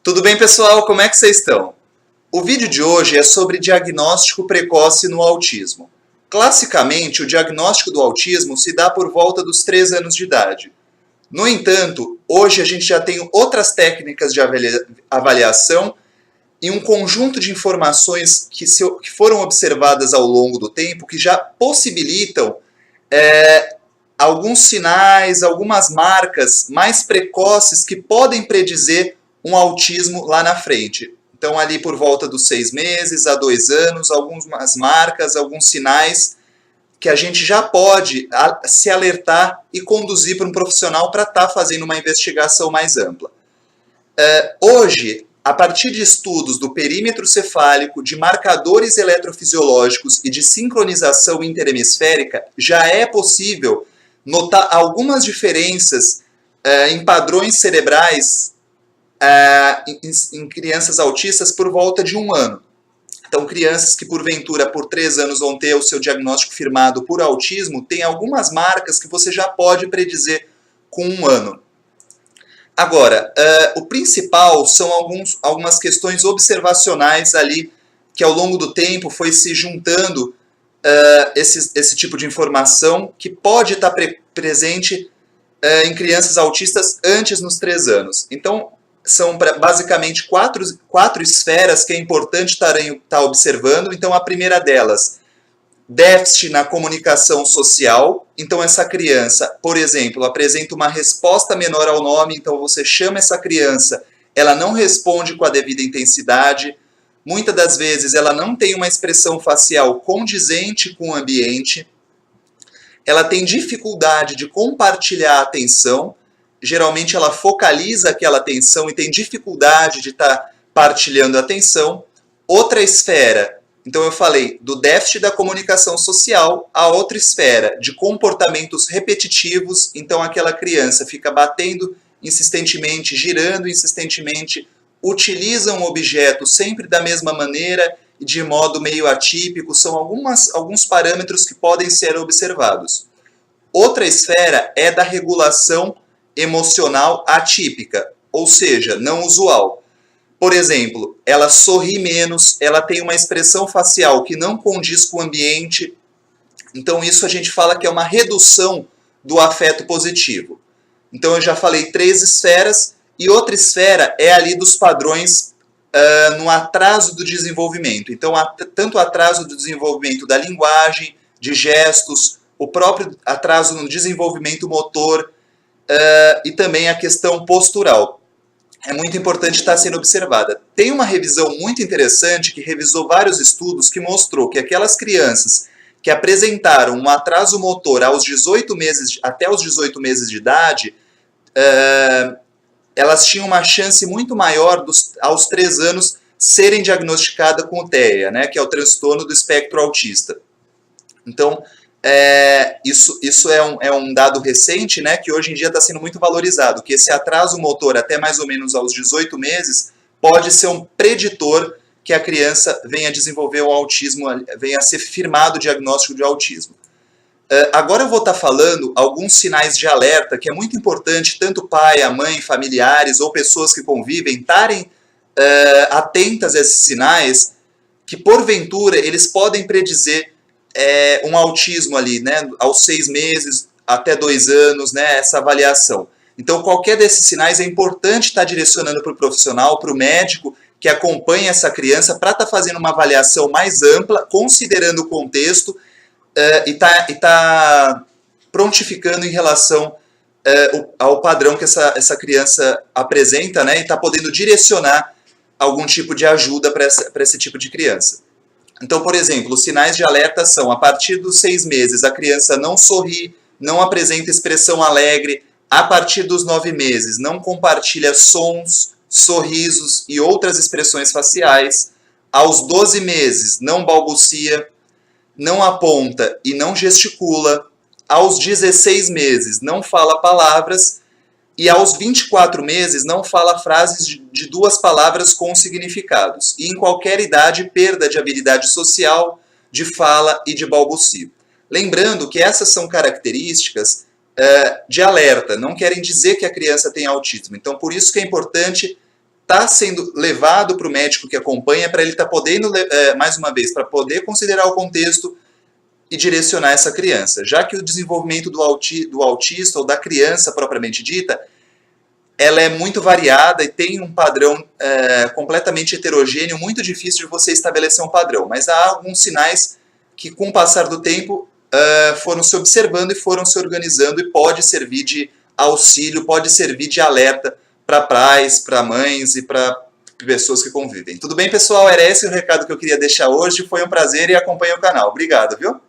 Tudo bem, pessoal? Como é que vocês estão? O vídeo de hoje é sobre diagnóstico precoce no autismo. Classicamente, o diagnóstico do autismo se dá por volta dos 3 anos de idade. No entanto, hoje a gente já tem outras técnicas de avaliação e um conjunto de informações que foram observadas ao longo do tempo que já possibilitam alguns sinais, algumas marcas mais precoces que podem predizer um autismo lá na frente. Então, ali por volta dos 6 meses a 2 anos, algumas marcas, alguns sinais que a gente já pode se alertar e conduzir para um profissional para estar fazendo uma investigação mais ampla. Hoje, a partir de estudos do perímetro cefálico, de marcadores eletrofisiológicos e de sincronização interhemisférica, já é possível notar algumas diferenças em padrões cerebrais em crianças autistas por volta de 1 ano. Então, crianças que porventura por 3 anos vão ter o seu diagnóstico firmado por autismo, tem algumas marcas que você já pode predizer com 1 ano. Agora, o principal são algumas questões observacionais ali, que ao longo do tempo foi se juntando esse tipo de informação que pode estar presente em crianças autistas antes nos 3 anos. Então, são basicamente quatro esferas que é importante estar observando. Então, a primeira delas, déficit na comunicação social. Então, essa criança, por exemplo, apresenta uma resposta menor ao nome, então você chama essa criança, ela não responde com a devida intensidade. Muitas das vezes, ela não tem uma expressão facial condizente com o ambiente. Ela tem dificuldade de compartilhar a atenção. Geralmente ela focaliza aquela atenção e tem dificuldade de estar partilhando a atenção. Outra esfera, então eu falei do déficit da comunicação social, a outra esfera de comportamentos repetitivos, então aquela criança fica batendo insistentemente, girando insistentemente, utiliza um objeto sempre da mesma maneira e de modo meio atípico, são alguns parâmetros que podem ser observados. Outra esfera é da regulação emocional atípica, ou seja, não usual. Por exemplo, ela sorri menos, ela tem uma expressão facial que não condiz com o ambiente. Então isso a gente fala que é uma redução do afeto positivo. Então eu já falei 3 esferas, e outra esfera é ali dos padrões no atraso do desenvolvimento. Então, tanto o atraso do desenvolvimento da linguagem, de gestos, o próprio atraso no desenvolvimento motor, e também a questão postural. É muito importante estar sendo observada. Tem uma revisão muito interessante que revisou vários estudos que mostrou que aquelas crianças que apresentaram um atraso motor até os 18 meses de idade, elas tinham uma chance muito maior aos 3 anos serem diagnosticadas com o TEA, né, que é o transtorno do espectro autista. Então, isso é um dado recente, né, que hoje em dia está sendo muito valorizado, que esse atraso motor até mais ou menos aos 18 meses pode ser um preditor que a criança venha a desenvolver o autismo, venha a ser firmado o diagnóstico de autismo. Agora eu vou estar falando alguns sinais de alerta, que é muito importante tanto o pai, a mãe, familiares ou pessoas que convivem estarem atentas a esses sinais, que porventura eles podem predizer um autismo ali, né, aos 6 meses até 2 anos, né, essa avaliação. Então, qualquer desses sinais é importante estar direcionando para o profissional, para o médico que acompanha essa criança, para estar fazendo uma avaliação mais ampla, considerando o contexto, e tá prontificando em relação ao padrão que essa criança apresenta, né, e está podendo direcionar algum tipo de ajuda para esse tipo de criança. Então, por exemplo, os sinais de alerta são, a partir dos 6 meses, a criança não sorri, não apresenta expressão alegre. A partir dos 9 meses, não compartilha sons, sorrisos e outras expressões faciais. Aos 12 meses, não balbucia, não aponta e não gesticula. Aos 16 meses, não fala palavras. E aos 24 meses não fala frases de 2 palavras com significados. E em qualquer idade, perda de habilidade social, de fala e de balbucio. Lembrando que essas são características de alerta, não querem dizer que a criança tem autismo. Então, por isso que é importante está sendo levado para o médico que acompanha, para ele estar podendo, mais uma vez, para poder considerar o contexto e direcionar essa criança. Já que o desenvolvimento do autista ou da criança propriamente dita, ela é muito variada e tem um padrão completamente heterogêneo, muito difícil de você estabelecer um padrão. Mas há alguns sinais que, com o passar do tempo, foram se observando e foram se organizando e pode servir de auxílio, pode servir de alerta para pais, para mães e para pessoas que convivem. Tudo bem, pessoal? Era esse o recado que eu queria deixar hoje. Foi um prazer e acompanhe o canal. Obrigado, viu?